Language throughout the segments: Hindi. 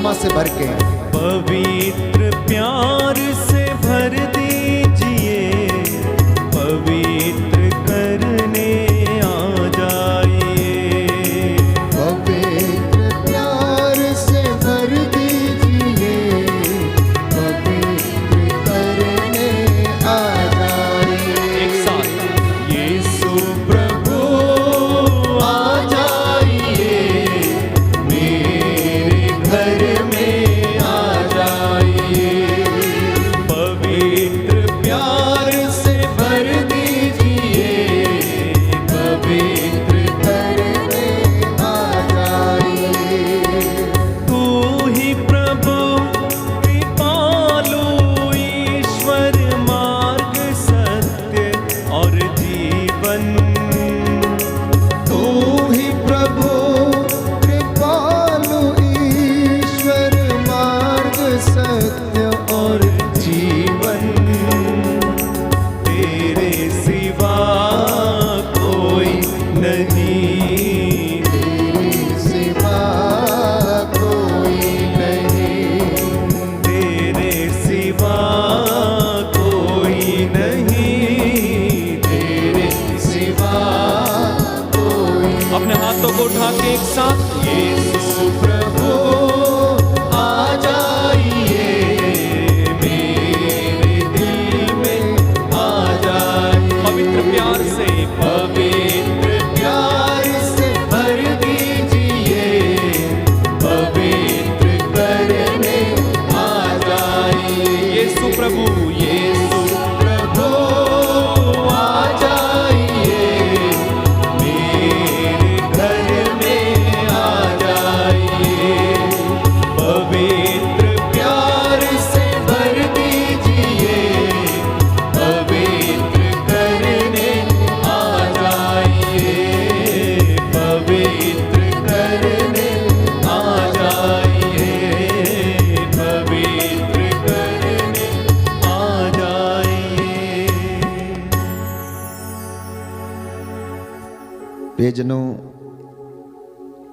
आत्मा से भर के। पवित्र प्यार से भर दीजिए, पवित्र करने आ जाइए। पवित्र प्यार से भर दीजिए, पवित्र करने आ जाइए। एक साथ यीशु प्रभु आ जाइए, मेरे घर में आ जाइए। पवित्र प्यार से भर दीजिए, पवित्र करने आ जाइए। तू ही प्रभु कृपालु ईश्वर मार्ग सत्य और जीवन। तू ही प्रभु कृपालु ईश्वर मार्ग सत्य और जीवन। तेरे सिवा कोई नहीं, तेरे सिवा कोई नहीं, तेरे सिवा कोई नहीं, तेरे सिवा कोई। अपने हाथों को उठा के एक साथ यीशु प्रभु आ जाइए, मेरे दिल में आ जाइए। पवित्र प्यार से पवित्र प्यार से भर दीजिए, पवित्र करने आ जाइए। यीशु प्रभु, यीशु प्रभु आ जाइए, मेरे घर में आ जाइए। पवित्र प्यार से भर दीजिए, पवित्र करने आ जाइए। पवित्र करने आ जाइए, पवित्र करने आ जाइए। प्रियजनों,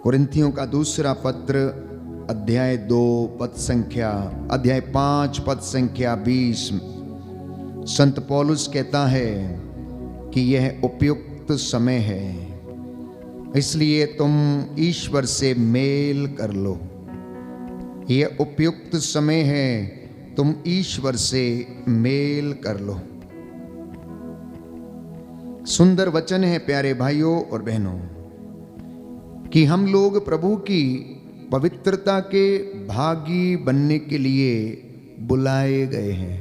कुरिन्थियों का दूसरा पत्र अध्याय 2 अध्याय 5 पद संख्या 20, संत पौलुस कहता है कि यह उपयुक्त समय है, इसलिए तुम ईश्वर से मेल कर लो। यह उपयुक्त समय है, तुम ईश्वर से मेल कर लो। सुंदर वचन है प्यारे भाइयों और बहनों कि हम लोग प्रभु की पवित्रता के भागी बनने के लिए बुलाए गए हैं।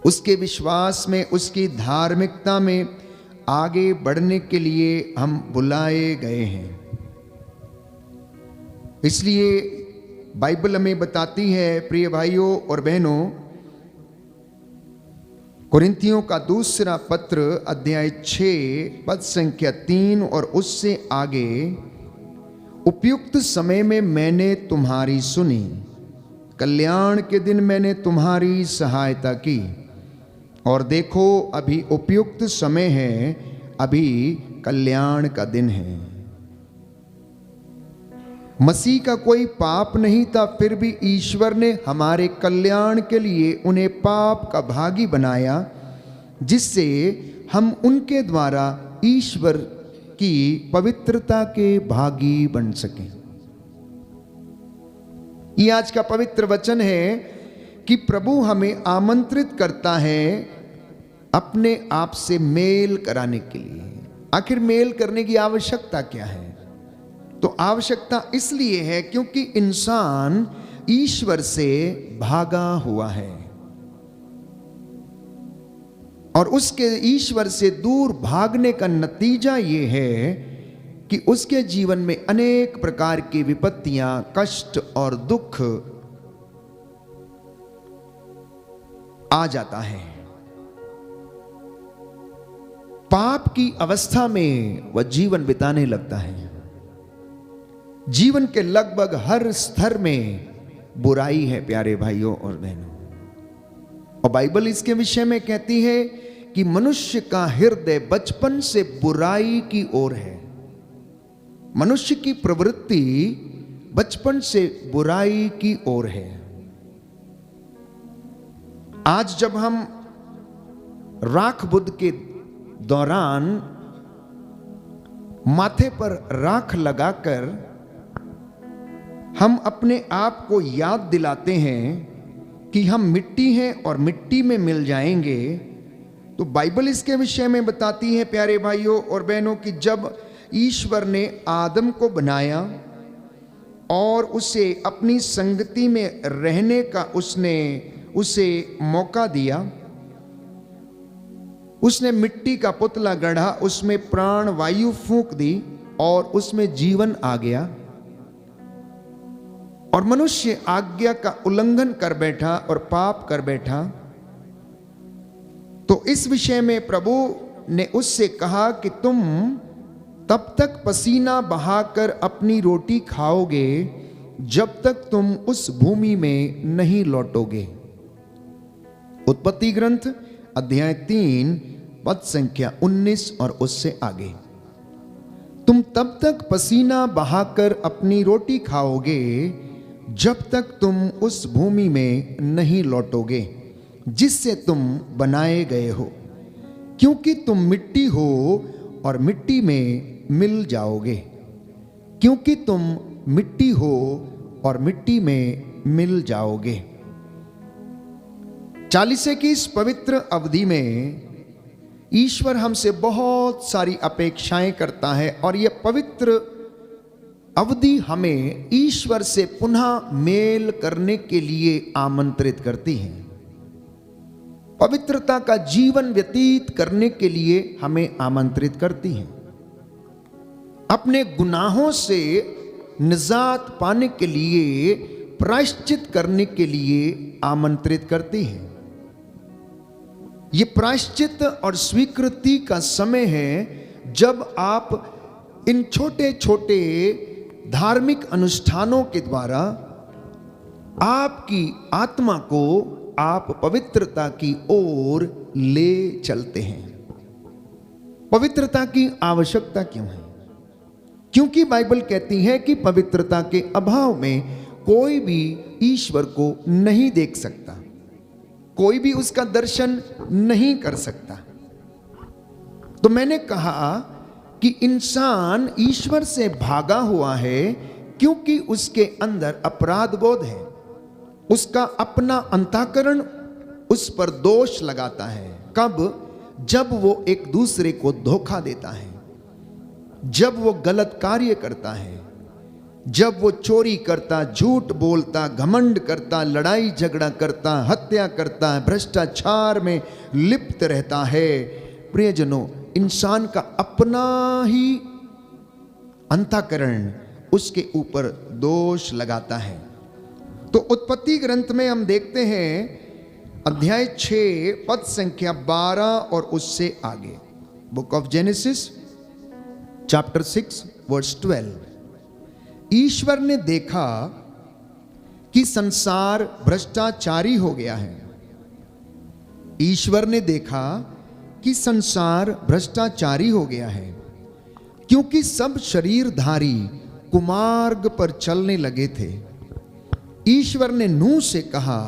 उसके विश्वास में, उसकी धार्मिकता में आगे बढ़ने के लिए हम बुलाए गए हैं। इसलिए बाइबल हमें बताती है प्रिय भाइयों और बहनों, कुरिन्थियों का दूसरा पत्र अध्याय 6 पद संख्या 3 और उससे आगे, उपयुक्त समय में मैंने तुम्हारी सुनी, कल्याण के दिन मैंने तुम्हारी सहायता की, और देखो अभी उपयुक्त समय है, अभी कल्याण का दिन है। मसीह का कोई पाप नहीं था, फिर भी ईश्वर ने हमारे कल्याण के लिए उन्हें पाप का भागी बनाया, जिससे हम उनके द्वारा ईश्वर की पवित्रता के भागी बन सकें। ये आज का पवित्र वचन है कि प्रभु हमें आमंत्रित करता है अपने आप से मेल कराने के लिए। आखिर मेल करने की आवश्यकता क्या है? तो आवश्यकता इसलिए है क्योंकि इंसान ईश्वर से भागा हुआ है, और उसके ईश्वर से दूर भागने का नतीजा ये है कि उसके जीवन में अनेक प्रकार की विपत्तियां, कष्ट और दुख आ जाता है। पाप की अवस्था में वह जीवन बिताने लगता है। जीवन के लगभग हर स्तर में बुराई है प्यारे भाइयों और बहनों, और बाइबल इसके विषय में कहती है कि मनुष्य का हृदय बचपन से बुराई की ओर है। मनुष्य की प्रवृत्ति बचपन से बुराई की ओर है। आज जब हम राख बुध के दौरान माथे पर राख लगाकर हम अपने आप को याद दिलाते हैं कि हम मिट्टी हैं और मिट्टी में मिल जाएंगे, तो बाइबल इसके विषय में बताती है प्यारे भाइयों और बहनों कि जब ईश्वर ने आदम को बनाया और उसे अपनी संगति में रहने का उसे मौका दिया, उसने मिट्टी का पुतला गढ़ा, उसमें प्राण वायु फूंक दी और उसमें जीवन आ गया, और मनुष्य आज्ञा का उल्लंघन कर बैठा और पाप कर बैठा। तो इस विषय में प्रभु ने उससे कहा कि तुम तब तक पसीना बहाकर अपनी रोटी खाओगे जब तक तुम उस भूमि में नहीं लौटोगे। उत्पत्ति ग्रंथ अध्याय 3 पद संख्या 19 और उससे आगे। तुम तब तक पसीना बहाकर अपनी रोटी खाओगे जब तक तुम उस भूमि में नहीं लौटोगे जिससे तुम बनाए गए हो, क्योंकि तुम मिट्टी हो और मिट्टी में मिल जाओगे। क्योंकि तुम मिट्टी हो और मिट्टी में मिल जाओगे। 40 की इस पवित्र अवधि में ईश्वर हमसे बहुत सारी अपेक्षाएं करता है और यह पवित्र अवधि हमें ईश्वर से पुनः मेल करने के लिए आमंत्रित करती है। पवित्रता का जीवन व्यतीत करने के लिए हमें आमंत्रित करती है। अपने गुनाहों से निजात पाने के लिए, प्रायश्चित करने के लिए आमंत्रित करती है। यह प्रायश्चित और स्वीकृति का समय है जब आप इन छोटे छोटे धार्मिक अनुष्ठानों के द्वारा आपकी आत्मा को आप पवित्रता की ओर ले चलते हैं। पवित्रता की आवश्यकता क्यों है? क्योंकि बाइबल कहती है कि पवित्रता के अभाव में कोई भी ईश्वर को नहीं देख सकता, कोई भी उसका दर्शन नहीं कर सकता। तो मैंने कहा कि इंसान ईश्वर से भागा हुआ है क्योंकि उसके अंदर अपराध बोध है। उसका अपना अंतःकरण उस पर दोष लगाता है। कब? जब वो एक दूसरे को धोखा देता है, जब वो गलत कार्य करता है, जब वो चोरी करता, झूठ बोलता, घमंड करता, लड़ाई झगड़ा करता, हत्या करता है, भ्रष्टाचार में लिप्त रहता है। प्रियजनों, इंसान का अपना ही अंतःकरण उसके ऊपर दोष लगाता है। तो उत्पत्ति ग्रंथ में हम देखते हैं अध्याय 6 पद संख्या 12 और उससे आगे। Book of Genesis chapter 6 verse 12। ईश्वर ने देखा कि संसार भ्रष्टाचारी हो गया है। ईश्वर ने देखा कि संसार भ्रष्टाचारी हो गया है क्योंकि सब शरीरधारी कुमार्ग पर चलने लगे थे। ईश्वर ने नूह से कहा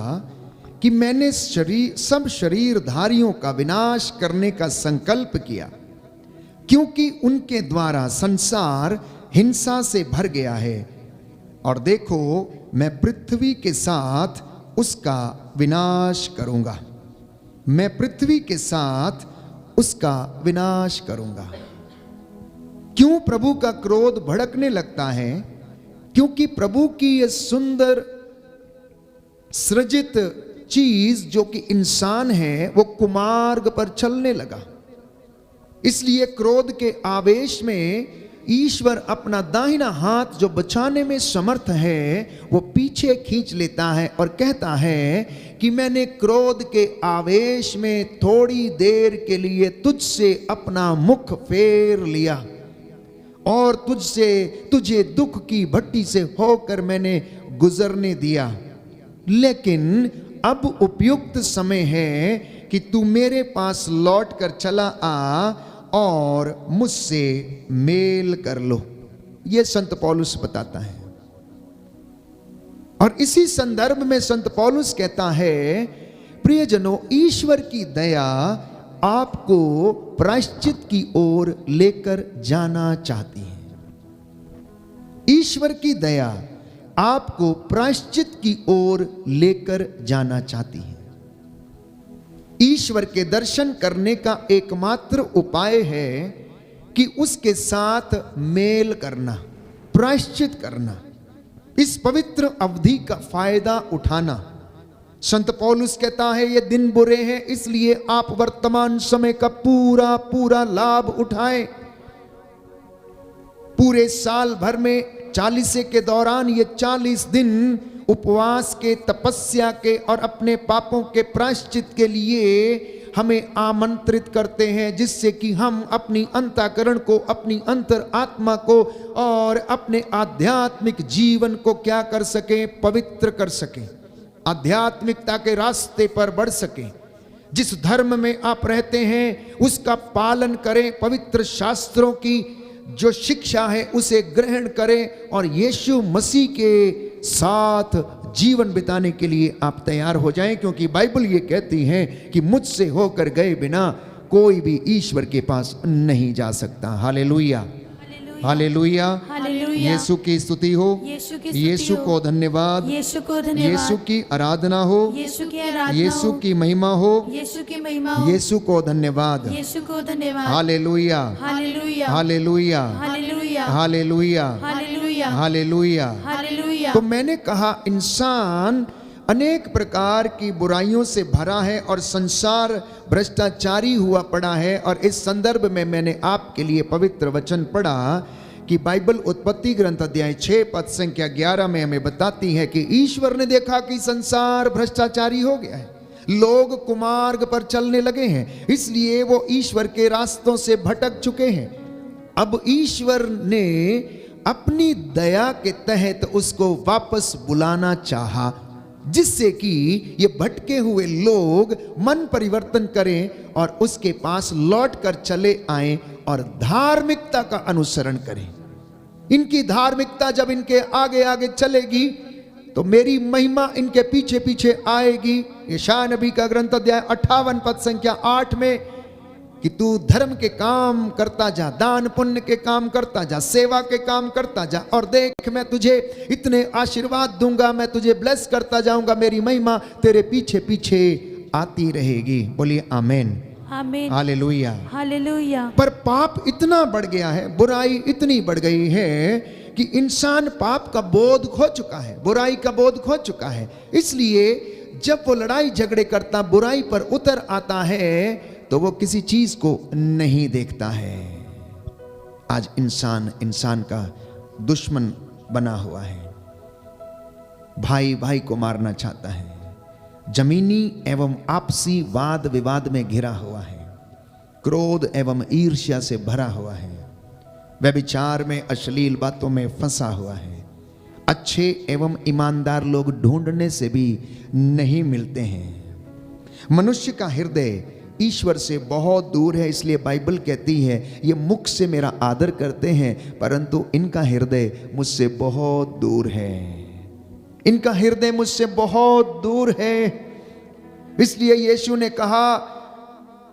कि मैंने सब शरीरधारियों का विनाश करने का संकल्प किया क्योंकि उनके द्वारा संसार हिंसा से भर गया है, और देखो मैं पृथ्वी के साथ उसका विनाश करूंगा। मैं पृथ्वी के साथ उसका विनाश करूंगा। क्यों प्रभु का क्रोध भड़कने लगता है? क्योंकि प्रभु की यह सुंदर सृजित चीज जो कि इंसान है वो कुमार्ग पर चलने लगा। इसलिए क्रोध के आवेश में ईश्वर अपना दाहिना हाथ जो बचाने में समर्थ है वो पीछे खींच लेता है और कहता है कि मैंने क्रोध के आवेश में थोड़ी देर के लिए तुझसे अपना मुख फेर लिया और तुझे दुख की भट्टी से होकर मैंने गुजरने दिया, लेकिन अब उपयुक्त समय है कि तू मेरे पास लौट कर चला आ और मुझसे मेल कर लो। यह संत पौलुस बताता है। और इसी संदर्भ में संत पौलुस कहता है, प्रियजनों, ईश्वर की दया आपको प्रायश्चित की ओर लेकर जाना चाहती है। ईश्वर की दया आपको प्रायश्चित की ओर लेकर जाना चाहती है। ईश्वर के दर्शन करने का एकमात्र उपाय है कि उसके साथ मेल करना, प्रायश्चित करना, इस पवित्र अवधि का फायदा उठाना। संत पौलुस कहता है, ये दिन बुरे हैं, इसलिए आप वर्तमान समय का पूरा पूरा लाभ उठाएं। पूरे साल भर में 40 के दौरान ये 40 दिन उपवास के, तपस्या के और अपने पापों के प्रायश्चित के लिए हमें आमंत्रित करते हैं, जिससे कि हम अपनी अंतःकरण को, अपनी अंतर आत्मा को और अपने आध्यात्मिक जीवन को क्या कर सकें? पवित्र कर सकें, आध्यात्मिकता के रास्ते पर बढ़ सकें। जिस धर्म में आप रहते हैं उसका पालन करें, पवित्र शास्त्रों की जो शिक्षा है उसे ग्रहण करें और यीशु मसीह के साथ जीवन बिताने के लिए आप तैयार हो जाएं, क्योंकि बाइबल ये कहती है कि मुझसे होकर गए बिना कोई भी ईश्वर के पास नहीं जा सकता। हालेलुया, हालेलुया, यीशु की स्तुति हो, यीशु को धन्यवाद, यीशु की आराधना हो, यीशु की महिमा हो, यीशु को धन्यवाद, हालेलुया, हालेलुया, हालेलुया, हालेलुया। तो मैंने कहा, इंसान अनेक प्रकार की बुराइयों से भरा है और संसार भ्रष्टाचारी हुआ पड़ा है। और इस संदर्भ में मैंने आपके लिए पवित्र वचन पढ़ा कि बाइबल उत्पत्ति ग्रंथ अध्याय 6 पद संख्या 11 में हमें बताती है कि ईश्वर ने देखा कि संसार भ्रष्टाचारी हो गया है, लोग कुमार्ग पर चलने लगे हैं, इसलिए वो ईश्वर के रास्तों से भटक चुके हैं। अब ईश्वर ने अपनी दया के तहत उसको वापस बुलाना चाहा, जिससे कि ये भटके हुए लोग मन परिवर्तन करें और उसके पास लौट कर चले आएं और धार्मिकता का अनुसरण करें। इनकी धार्मिकता जब इनके आगे आगे चलेगी तो मेरी महिमा इनके पीछे पीछे आएगी। यशायाह नबी का ग्रंथ अध्याय 58 पद संख्या 8 में कि तू धर्म के काम करता जा, दान पुण्य के काम करता जा, सेवा के काम करता जा, और देख मैं तुझे इतने आशीर्वाद दूंगा, मैं तुझे ब्लेस करता जाऊंगा, मेरी महिमा तेरे पीछे पीछे आती रहेगी। बोलिए आमेन, आमीन, हालेलुया, हालेलुया। पर पाप इतना बढ़ गया है, बुराई इतनी बढ़ गई है कि इंसान पाप का बोध खो चुका है, बुराई का बोध खो चुका है। इसलिए जब वो लड़ाई झगड़े करता, बुराई पर उतर आता है, तो वो किसी चीज को नहीं देखता है। आज इंसान का दुश्मन बना हुआ है, भाई भाई को मारना चाहता है, जमीनी एवं आपसी वाद विवाद में घिरा हुआ है, क्रोध एवं ईर्ष्या से भरा हुआ है, व्यभिचार में, अश्लील बातों में फंसा हुआ है। अच्छे एवं ईमानदार लोग ढूंढने से भी नहीं मिलते हैं। मनुष्य का हृदय ईश्वर से बहुत दूर है, इसलिए बाइबल कहती है ये मुख से मेरा आदर करते हैं परंतु इनका हृदय मुझसे बहुत दूर है, इनका हृदय मुझसे बहुत दूर है। इसलिए यीशु ने कहा,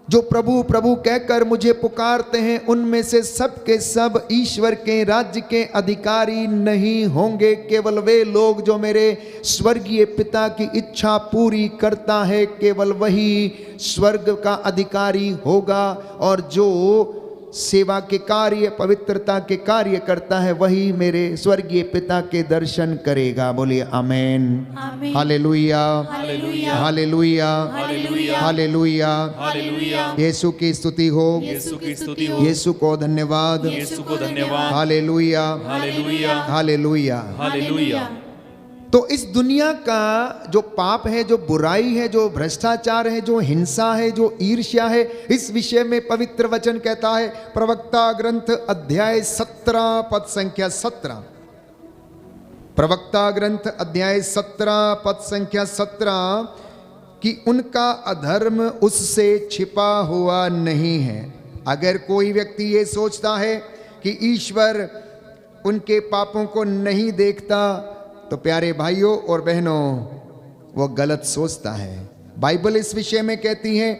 जो प्रभु प्रभु कहकर मुझे पुकारते हैं उनमें से सब के सब ईश्वर के राज्य के अधिकारी नहीं होंगे, केवल वे लोग जो मेरे स्वर्गीय पिता की इच्छा पूरी करता है, केवल वही स्वर्ग का अधिकारी होगा। और जो सेवा के कार्य, पवित्रता के कार्य करता है, वही मेरे स्वर्गीय पिता के दर्शन करेगा। बोलिए amen, hallelujah, hallelujah, hallelujah, hallelujah, hallelujah. यीशु की स्तुति हो, यीशु की स्तुति हो, यीशु को धन्यवाद, यीशु को धन्यवाद, हालेलुया, हालेलुया, हालेलुया। हालेलुया। तो इस दुनिया का जो पाप है, जो बुराई है, जो भ्रष्टाचार है, जो हिंसा है, जो ईर्ष्या है, इस विषय में पवित्र वचन कहता है, प्रवक्ता ग्रंथ अध्याय 17 पद संख्या 17, प्रवक्ता ग्रंथ अध्याय 17 पद संख्या 17 कि उनका अधर्म उससे छिपा हुआ नहीं है। अगर कोई व्यक्ति ये सोचता है कि ईश्वर उनके पापों को नहीं देखता, तो प्यारे भाइयों और बहनों, वो गलत सोचता है। बाइबल इस विषय में कहती है,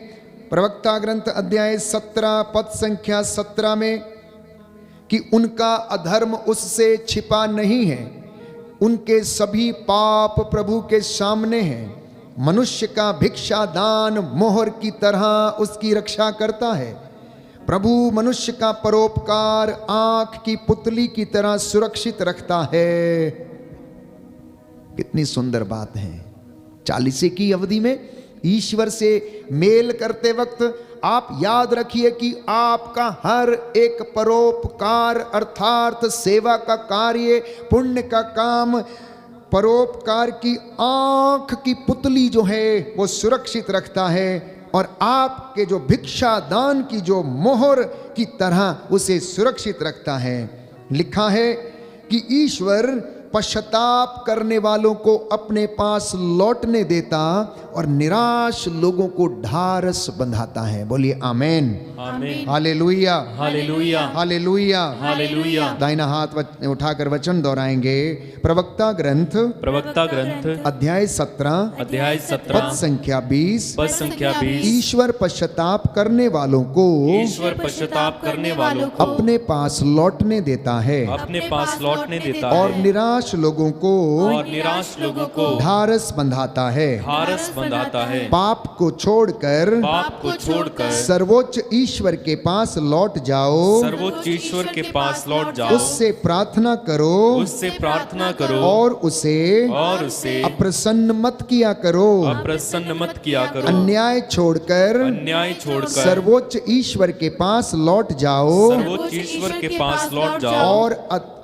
प्रवक्ता ग्रंथ अध्याय 17 पद संख्या 17 में, कि उनका अधर्म उससे छिपा नहीं है, उनके सभी पाप प्रभु के सामने हैं। मनुष्य का भिक्षा दान मोहर की तरह उसकी रक्षा करता है। प्रभु मनुष्य का परोपकार आंख की पुतली की तरह सुरक्षित रखता है। कितनी सुंदर बात है। 40 की अवधि में ईश्वर से मेल करते वक्त आप याद रखिए कि आपका हर एक परोपकार अर्थात सेवा का कार्य, पुण्य का काम, परोपकार की आंख की पुतली जो है वो सुरक्षित रखता है, और आपके जो भिक्षा दान की जो मोहर की तरह उसे सुरक्षित रखता है। लिखा है कि ईश्वर पश्चाताप करने वालों को अपने पास लौटने देता और निराश लोगों को ढारस बंधाता है। बोलिए आमेन, आमीन, हालेलुया, हालेलुया, हालेलुया, हालेलुया। दाहिना हाथ उठाकर वचन दोहराएंगे। प्रवक्ता ग्रंथ अध्याय 17 पद 17 संख्या 20, पद संख्या 20। ईश्वर पश्चाताप करने वालों को ईश्वर पश्चाताप करने वालों को अपने पास लौटने देता है अपने पास लौटने देता और है, निराश लोगों को और निराश लोगों को ढारस बंधाता है। हारस बंधाता है। पाप को छोड़कर पाप को छोड़कर सर्वोच्च ईश्वर के पास लौट जाओ, सर्वोच्च ईश्वर के पास लौट जाओ, उससे प्रार्थना करो, उससे प्रार्थना करो, और उसे अप्रसन्न मत किया करो। अप्रसन्न मत किया करो। अन्याय छोड़कर अन्याय छोड़कर सर्वोच्च ईश्वर के पास लौट जाओ, सर्वोच्च ईश्वर के पास लौट जाओ,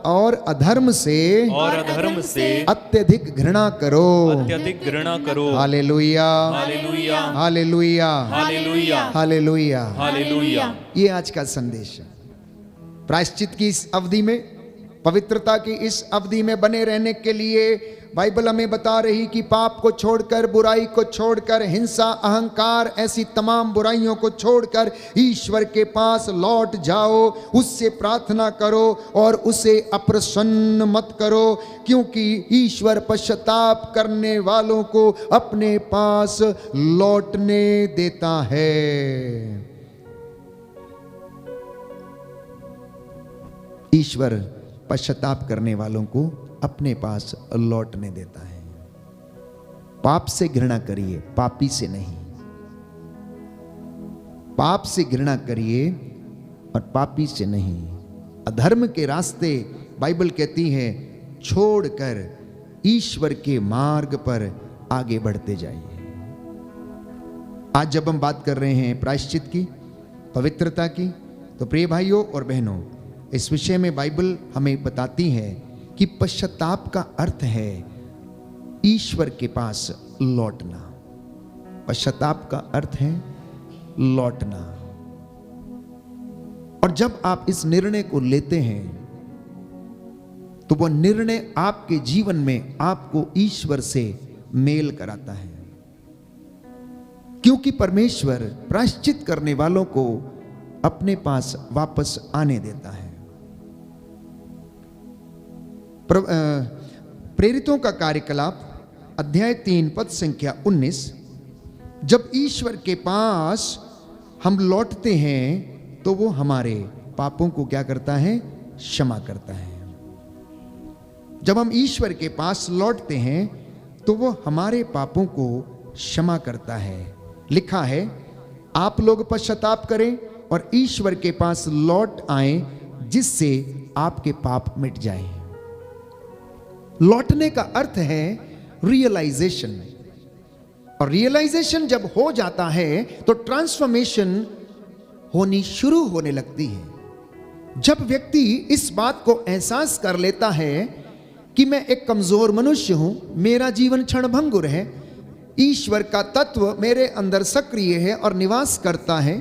और अधर्म से अत्यधिक घृणा करो। अत्यधिक घृणा करो। Hallelujah, hallelujah, hallelujah, hallelujah, hallelujah, hallelujah. ये आज का संदेश है। प्रायश्चित की इस अवधि में, पवित्रता की इस अवधि में बने रहने के लिए बाइबल हमें बता रही कि पाप को छोड़कर, बुराई को छोड़कर, हिंसा, अहंकार, ऐसी तमाम बुराइयों को छोड़कर ईश्वर के पास लौट जाओ, उससे प्रार्थना करो और उसे अप्रसन्न मत करो, क्योंकि ईश्वर पश्चाताप करने वालों को अपने पास लौटने देता है। ईश्वर पश्चाताप करने वालों को अपने पास लौटने देता है। पाप से घृणा करिए, पापी से नहीं। पाप से घृणा करिए और पापी से नहीं। अधर्म के रास्ते बाइबल कहती है छोड़कर ईश्वर के मार्ग पर आगे बढ़ते जाइए। आज जब हम बात कर रहे हैं प्रायश्चित की, पवित्रता की, तो प्रिय भाइयों और बहनों, इस विषय में बाइबल हमें बताती है कि पश्चाताप का अर्थ है ईश्वर के पास लौटना। पश्चाताप का अर्थ है लौटना। और जब आप इस निर्णय को लेते हैं तो वह निर्णय आपके जीवन में आपको ईश्वर से मेल कराता है, क्योंकि परमेश्वर प्रायश्चित करने वालों को अपने पास वापस आने देता है। प्रेरितों का कार्यकलाप अध्याय 3 पद संख्या 19, जब ईश्वर के पास हम लौटते हैं तो वो हमारे पापों को क्या करता है? क्षमा करता है। जब हम ईश्वर के पास लौटते हैं तो वो हमारे पापों को क्षमा करता है। लिखा है, आप लोग पश्चाताप करें और ईश्वर के पास लौट आएं, जिससे आपके पाप मिट जाएं। लौटने का अर्थ है रियलाइजेशन, और रियलाइजेशन जब हो जाता है तो ट्रांसफॉर्मेशन होनी शुरू होने लगती है। जब व्यक्ति इस बात को एहसास कर लेता है कि मैं एक कमजोर मनुष्य हूं, मेरा जीवन क्षणभंगुर है, ईश्वर का तत्व मेरे अंदर सक्रिय है और निवास करता है,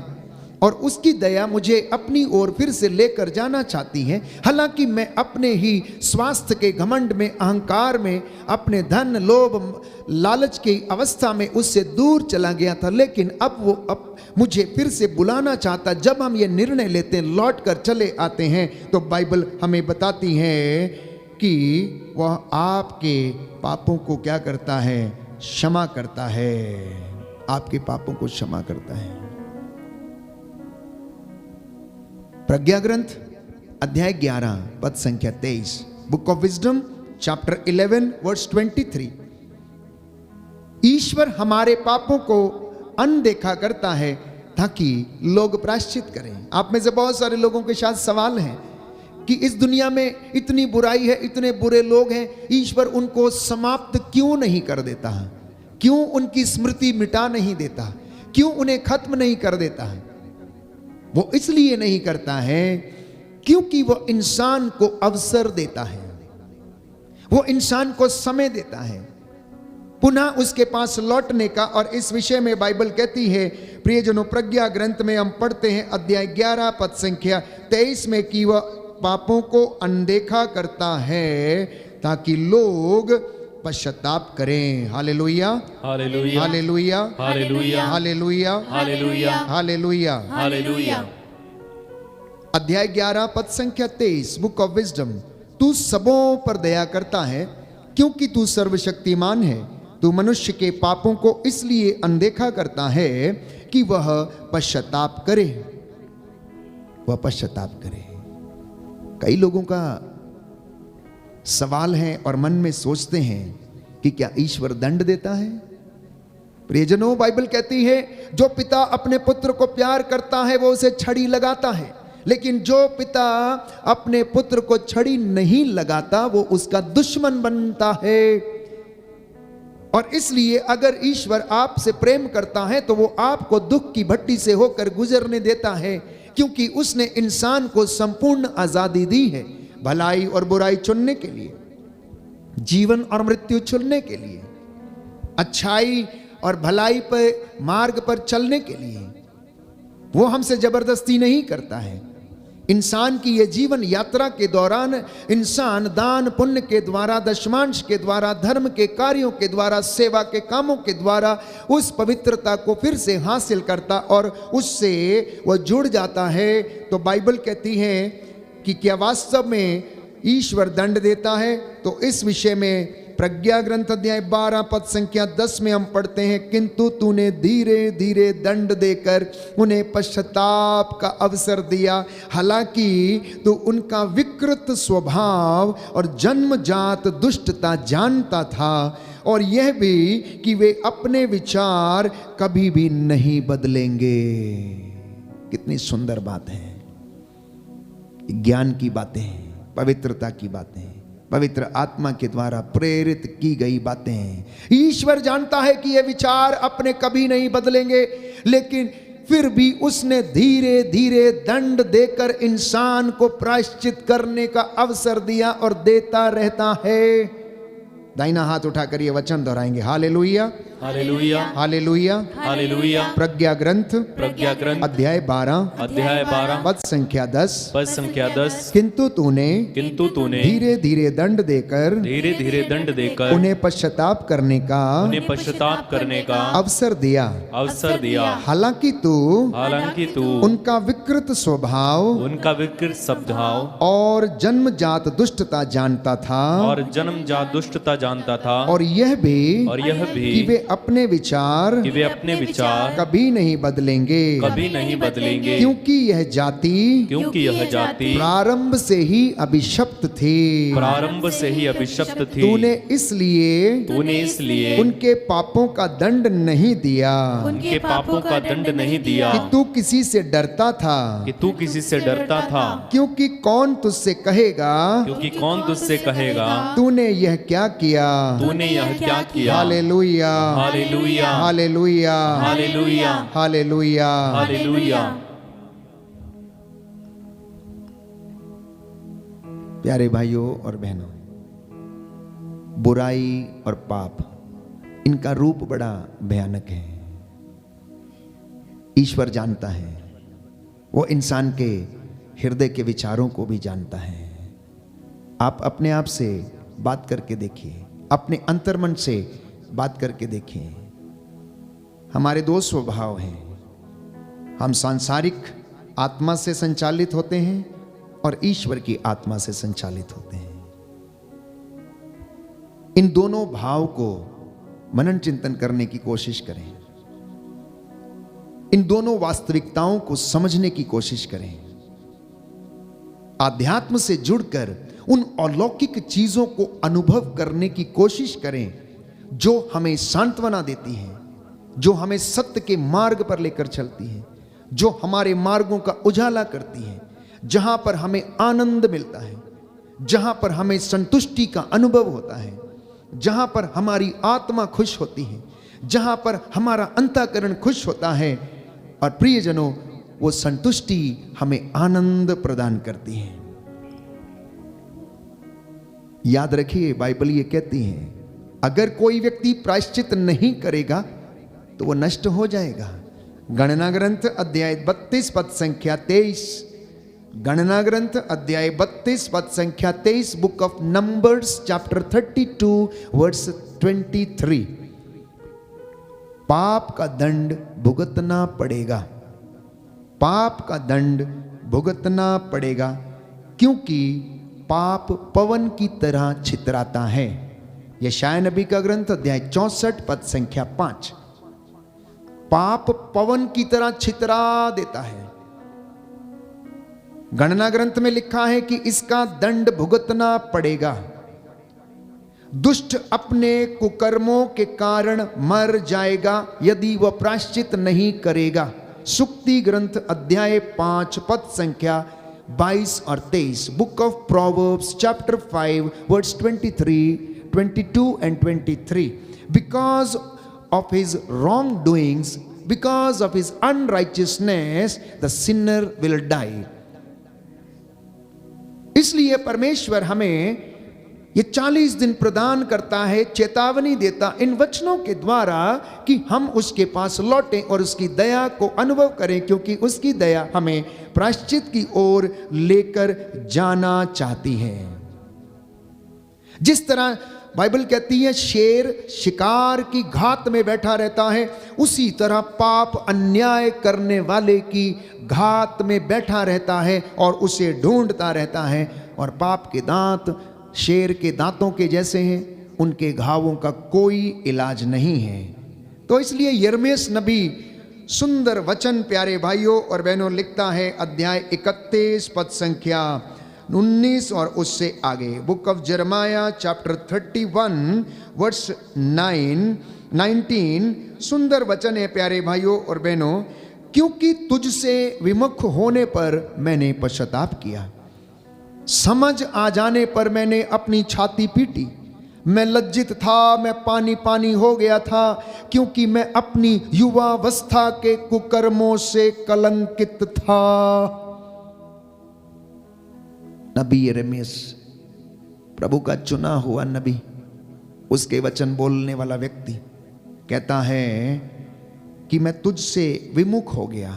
और उसकी दया मुझे अपनी ओर फिर से लेकर जाना चाहती है। हालांकि मैं अपने ही स्वास्थ्य के घमंड में, अहंकार में, अपने धन, लोभ, लालच की अवस्था में उससे दूर चला गया था, लेकिन अब वो मुझे फिर से बुलाना चाहता। जब हम ये निर्णय लेते हैं, लौट कर चले आते हैं, तो बाइबल हमें बताती है कि वह आपके पापों को क्या करता है? क्षमा करता है। आपके पापों को क्षमा करता है। प्रज्ञा ग्रंथ अध्याय 11 पद संख्या 23, book of Wisdom chapter 11 verse 23। ईश्वर हमारे पापों को अनदेखा करता है ताकि लोग प्रायश्चित करें। आप में से बहुत सारे लोगों के साथ सवाल है कि इस दुनिया में इतनी बुराई है, इतने बुरे लोग हैं, ईश्वर उनको समाप्त क्यों नहीं कर देता है? क्यों उनकी स्मृति मिटा नहीं देता? क्यों उन्हें खत्म नहीं कर देता है? वो इसलिए नहीं करता है क्योंकि वो इंसान को अवसर देता है, वो इंसान को समय देता है पुनः उसके पास लौटने का। और इस विषय में बाइबल कहती है, प्रियजनों, प्रज्ञा ग्रंथ में हम पढ़ते हैं अध्याय 11 पद संख्या 23 में कि वह पापों को अनदेखा करता है ताकि लोग पश्चाताप करें। Hallelujah, hallelujah, hallelujah, hallelujah, hallelujah, hallelujah, hallelujah. Hallelujah. अध्याय 11 पद संख्या 23, बुक ऑफ विजडम। तू सबों पर दया करता है क्योंकि तू सर्वशक्तिमान है। तू मनुष्य के पापों को इसलिए अनदेखा करता है कि वह पश्चाताप करे, वह पश्चाताप करे। कई लोगों का सवाल है और मन में सोचते हैं कि क्या ईश्वर दंड देता है? प्रियजनों, बाइबल कहती है जो पिता अपने पुत्र को प्यार करता है वो उसे छड़ी लगाता है, लेकिन जो पिता अपने पुत्र को छड़ी नहीं लगाता वो उसका दुश्मन बनता है। और इसलिए अगर ईश्वर आपसे प्रेम करता है तो वो आपको दुख की भट्टी से होकर गुजरने देता है, क्योंकि उसने इंसान को संपूर्ण आजादी दी है भलाई और बुराई चुनने के लिए, जीवन और मृत्यु चुनने के लिए, अच्छाई और भलाई पर मार्ग पर चलने के लिए। वो हमसे जबरदस्ती नहीं करता है। इंसान की ये जीवन यात्रा के दौरान इंसान दान पुण्य के द्वारा, दशमांश के द्वारा, धर्म के कार्यों के द्वारा, सेवा के कामों के द्वारा उस पवित्रता को फिर से हासिल करता और उससे वह जुड़ जाता है। तो बाइबल कहती है कि क्या वास्तव में ईश्वर दंड देता है? तो इस विषय में प्रज्ञा ग्रंथ अध्याय 12 पद संख्या 10 में हम पढ़ते हैं, किंतु तूने धीरे धीरे दंड देकर उन्हें पश्चाताप का अवसर दिया, हालांकि तू उनका विकृत स्वभाव और जन्मजात दुष्टता जानता था, और यह भी कि वे अपने विचार कभी भी नहीं बदलेंगे। कितनी सुंदर बात है, ज्ञान की बातें हैं, पवित्रता की बातें हैं, पवित्र आत्मा के द्वारा प्रेरित की गई बातें हैं। ईश्वर जानता है कि ये विचार अपने कभी नहीं बदलेंगे, लेकिन फिर भी उसने धीरे धीरे दंड देकर इंसान को प्रायश्चित करने का अवसर दिया और देता रहता है। दाहिना हाथ उठाकर ये वचन दोहराएंगे, हालेलुया, हालेलुया, हालेलुया, हालेलुया। प्रज्ञा ग्रंथ प्रज्ञा ग्रंथ अध्याय 12 अध्याय 12 पद संख्या 10, पद संख्या 10। किंतु तूने धीरे धीरे दंड देकर धीरे धीरे दंड देकर उन्हें पश्चाताप करने का अवसर दिया, हालांकि तू उनका विकृत स्वभाव और जन्मजात दुष्टता जानता था, और यह भी कि वे अपने विचार कभी नहीं बदलेंगे, क्योंकि यह जाति प्रारंभ से ही अभिशप्त थी। तूने इसलिए उनके पापों का दंड नहीं दिया, कि तू किसी से डरता था, क्योंकि कौन तुझसे कहेगा तूने यह क्या किया। Hallelujah, hallelujah, hallelujah, hallelujah, hallelujah, hallelujah. प्यारे भाइयों और बहनों, बुराई और पाप, इनका रूप बड़ा भयानक है। ईश्वर जानता है, वो इंसान के हृदय के विचारों को भी जानता है। आप अपने आप से बात करके देखिए, अपने अंतर्मन से बात करके देखिए। हमारे दो स्वभाव हैं, हम सांसारिक आत्मा से संचालित होते हैं और ईश्वर की आत्मा से संचालित होते हैं। इन दोनों भाव को मनन चिंतन करने की कोशिश करें, इन दोनों वास्तविकताओं को समझने की कोशिश करें, आध्यात्म से जुड़कर उन अलौकिक चीजों को अनुभव करने की कोशिश करें जो हमें सांत्वना देती हैं, जो हमें सत्य के मार्ग पर लेकर चलती हैं, जो हमारे मार्गों का उजाला करती हैं, जहां पर हमें आनंद मिलता है, जहां पर हमें संतुष्टि का अनुभव होता है, जहां पर हमारी आत्मा खुश होती है, जहां पर हमारा अंतःकरण खुश होता है। और प्रियजनों, वो संतुष्टि हमें आनंद प्रदान करती है। याद रखिए, बाइबल ये कहती है अगर कोई व्यक्ति प्रायश्चित नहीं करेगा तो वो नष्ट हो जाएगा। गणना ग्रंथ अध्याय 32 पद संख्या 23, गणना ग्रंथ अध्याय 32 पद संख्या 23, book of Numbers chapter 32 verse 23। पाप का दंड भुगतना पड़ेगा, पाप का दंड भुगतना पड़ेगा, क्योंकि पाप पवन की तरह छितराता है। यशायाह नबी का ग्रंथ अध्याय 64 पद संख्या 5। पाप पवन की तरह छितरा देता है। गणना ग्रंथ में लिखा है कि इसका दंड भुगतना पड़ेगा। दुष्ट अपने कुकर्मों के कारण मर जाएगा यदि वह प्रायश्चित नहीं करेगा। सुक्ति ग्रंथ अध्याय 5 पद संख्या 22 और 23, book of Proverbs chapter 5 verse 23, 22 and 23. Because of his wrongdoings, because of his unrighteousness, the sinner will die. इसलिए परमेश्वर हमें ये 40 दिन प्रदान करता है, चेतावनी देता इन वचनों के द्वारा कि हम उसके पास लौटें और उसकी दया को अनुभव करें, क्योंकि उसकी दया हमें प्रायश्चित की ओर लेकर जाना चाहती है। जिस तरह बाइबल कहती है शेर शिकार की घात में बैठा रहता है, उसी तरह पाप अन्याय करने वाले की घात में बैठा रहता है और उसे ढूंढता रहता है। और पाप के दांत शेर के दांतों के जैसे हैं, उनके घावों का कोई इलाज नहीं है। तो इसलिए यिर्मयाह नबी सुंदर वचन प्यारे भाइयों और बहनों लिखता है, अध्याय 31 पद संख्या 19 और उससे आगे, बुक ऑफ जरमाया चैप्टर 31 वर्स 19। सुंदर वचन है प्यारे भाइयों और बहनों, क्योंकि तुझसे विमुख होने पर मैंने पश्चाताप किया, समझ आ जाने पर मैंने अपनी छाती पीटी, मैं लज्जित था, मैं पानी पानी हो गया था, क्योंकि मैं अपनी युवावस्था के कुकर्मों से कलंकित था। नबी यिर्मयाह, प्रभु का चुना हुआ नबी, उसके वचन बोलने वाला व्यक्ति कहता है कि मैं तुझसे विमुख हो गया,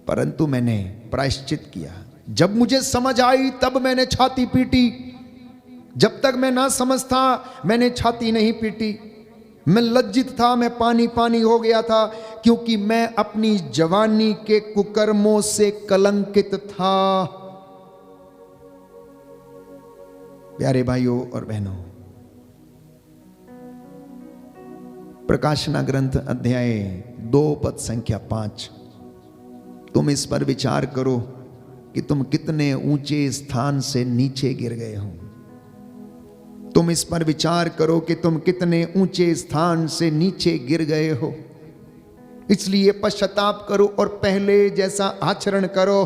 परंतु मैंने प्रायश्चित किया। जब मुझे समझ आई तब मैंने छाती पीटी, जब तक मैं ना समझ था मैंने छाती नहीं पीटी। मैं लज्जित था, मैं पानी पानी हो गया था, क्योंकि मैं अपनी जवानी के कुकर्मों से कलंकित था। प्यारे भाइयों और बहनों, प्रकाशना ग्रंथ अध्याय 2 पद संख्या 5, तुम इस पर विचार करो कि तुम कितने ऊंचे स्थान से नीचे गिर गए हो। तुम इस पर विचार करो कि तुम कितने ऊंचे स्थान से नीचे गिर गए हो। इसलिए पश्चाताप करो और पहले जैसा आचरण करो।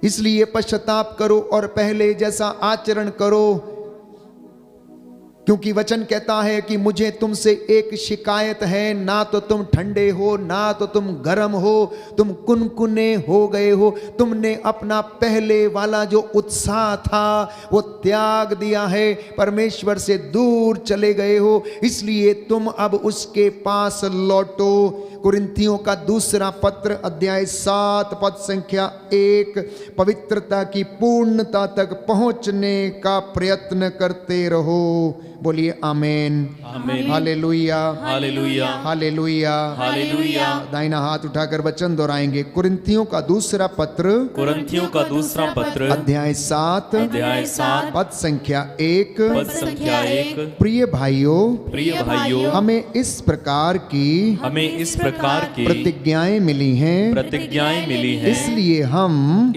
इसलिए पश्चाताप करो और पहले जैसा आचरण करो, क्योंकि वचन कहता है कि मुझे तुमसे एक शिकायत है, ना तो तुम ठंडे हो ना तो तुम गर्म हो, तुम कुनकुने हो गए हो। तुमने अपना पहले वाला जो उत्साह था वो त्याग दिया है, परमेश्वर से दूर चले गए हो। इसलिए तुम अब उसके पास लौटो, कुरिन्थियों का दूसरा पत्र अध्याय 7 पद संख्या 1, पवित्रता की पूर्णता तक पहुंचने का प्रयत्न करते रहो। बोलिए आमेन, आमेन, हालेलुया, हालेलुया, हालेलुया, हालेलुया। दाहिना हाथ उठाकर वचन दोहराएंगे। कुरिन्थियों का दूसरा पत्र कुरिन्थियों का दूसरा पत्र अध्याय 7 अध्याय 7 पद संख्या 1, पद संख्या 1। प्रिय भाइयों, प्रिय भाइयों, हमें इस प्रकार की हमें इस प्रकार की प्रतिज्ञाएं मिली हैं, प्रतिज्ञाएं मिली हैं, इसलिए हम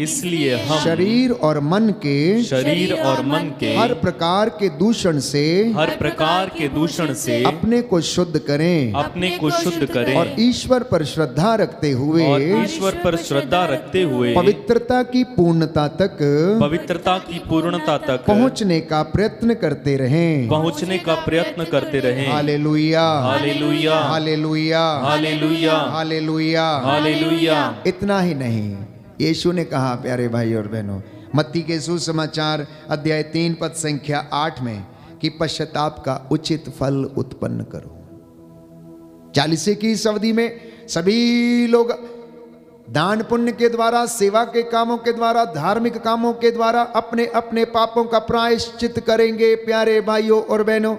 शरीर और मन के शरीर और मन के हर प्रकार के दूषण से हर प्रकार के दूषण से अपने को शुद्ध करें अपने को शुद्ध करें और ईश्वर पर श्रद्धा रखते हुए और ईश्वर पर श्रद्धा रखते हुए पवित्रता की पूर्णता तक पवित्रता की पूर्णता तक पहुंचने का प्रयत्न करते रहें। पहुंचने का प्रयत्न करते रहें। Hallelujah, hallelujah, hallelujah, hallelujah, hallelujah, hallelujah. इतना ही नहीं, यीशु ने कहा प्यारे भाई और बहनों, मत्ती के सुसमाचार अध्याय 3 पद संख्या 8 में कि पश्चाताप का उचित फल उत्पन्न करो। 40 की इस अवधि में सभी लोग दान पुण्य के द्वारा, सेवा के कामों के द्वारा, धार्मिक कामों के द्वारा अपने अपने पापों का प्रायश्चित करेंगे प्यारे भाइयों और बहनों।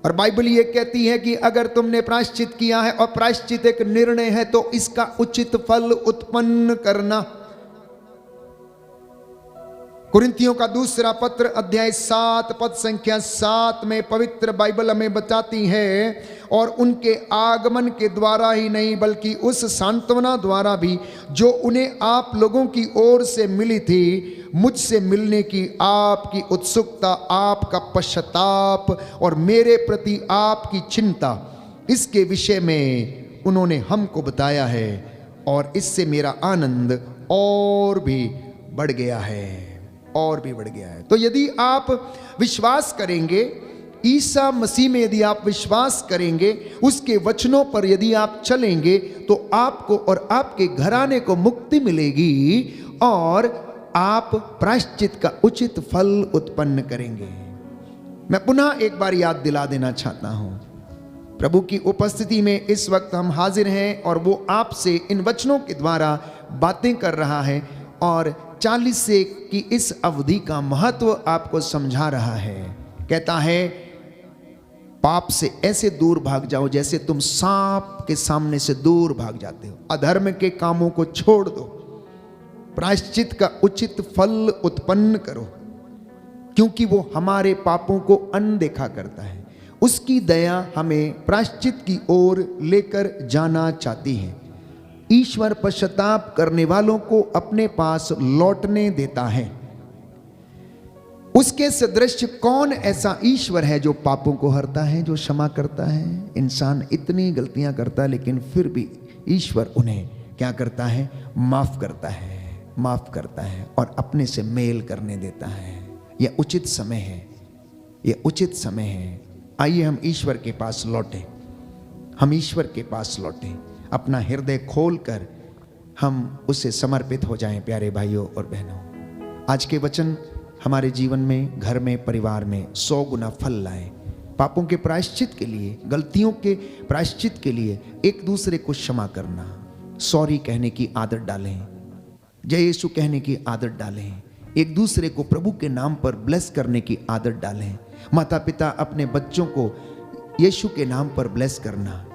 और बाइबल ये कहती है कि अगर तुमने प्रायश्चित किया है और प्रायश्चित एक निर्णय है तो इसका उचित फल उत्पन्न करना। कुरिन्थियों का दूसरा पत्र अध्याय 7 पद संख्या 7 में पवित्र बाइबल हमें बताती है, और उनके आगमन के द्वारा ही नहीं बल्कि उस सांत्वना द्वारा भी जो उन्हें आप लोगों की ओर से मिली थी, मुझसे मिलने की आपकी उत्सुकता, आपका पश्चाताप और मेरे प्रति आपकी चिंता, इसके विषय में उन्होंने हमको बताया है, और इससे मेरा आनंद और भी बढ़ गया है, और भी बढ़ गया है। तो यदि आप विश्वास करेंगे, ईसा मसीह में यदि आप विश्वास करेंगे, उसके वचनों पर यदि आप चलेंगे, तो आपको और आपके घराने को मुक्ति मिलेगी और आप प्रायश्चित का उचित फल उत्पन्न करेंगे। मैं पुनः एक बार याद दिला देना चाहता हूं, प्रभु की उपस्थिति में इस वक्त हम हाजिर हैं और वो आपसे इन वचनों के द्वारा बातें कर रहा है और 40 से की इस अवधि का महत्व आपको समझा रहा है। कहता है, पाप से ऐसे दूर भाग जाओ जैसे तुम सांप के सामने से दूर भाग जाते हो। अधर्म के कामों को छोड़ दो, प्रायश्चित का उचित फल उत्पन्न करो, क्योंकि वो हमारे पापों को अनदेखा करता है। उसकी दया हमें प्रायश्चित की ओर लेकर जाना चाहती है। ईश्वर पश्चाताप करने वालों को अपने पास लौटने देता है। उसके सदृश कौन ऐसा ईश्वर है जो पापों को हरता है, जो क्षमा करता है। इंसान इतनी गलतियां करता है लेकिन फिर भी ईश्वर उन्हें क्या करता है, माफ करता है, माफ करता है और अपने से मेल करने देता है। यह उचित समय है, यह उचित समय है। आइए हम ईश्वर के पास लौटें, हम ईश्वर के पास लौटें, अपना हृदय खोलकर हम उसे समर्पित हो जाएं प्यारे भाइयों और बहनों। आज के वचन हमारे जीवन में, घर में, परिवार में 100 गुना फल लाए। पापों के प्रायश्चित के लिए, गलतियों के प्रायश्चित के लिए एक दूसरे को क्षमा करना, सॉरी कहने की आदत डालें, जय यीशु कहने की आदत डालें, एक दूसरे को प्रभु के नाम पर ब्लेस करने की आदत डालें। माता पिता अपने बच्चों को यीशु के नाम पर ब्लेस करना।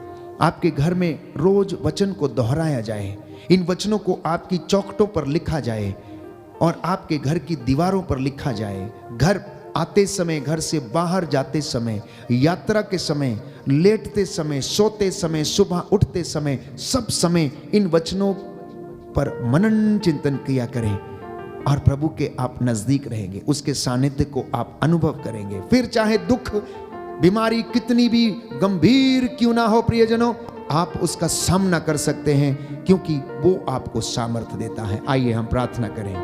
आपके घर में रोज वचन को दोहराया जाए, इन वचनों को आपकी चौखटों पर लिखा जाए और आपके घर की दीवारों पर लिखा जाए। घर आते समय, घर से बाहर जाते समय, यात्रा के समय, लेटते समय, सोते समय, सुबह उठते समय, सब समय इन वचनों पर मनन चिंतन किया करें और प्रभु के आप नजदीक रहेंगे, उसके सानिध्य को आप अनुभव करेंगे। फिर चाहे दुख बीमारी कितनी भी गंभीर क्यों ना हो प्रियजनों, आप उसका सामना कर सकते हैं, क्योंकि वो आपको सामर्थ्य देता है। आइए हम प्रार्थना करें।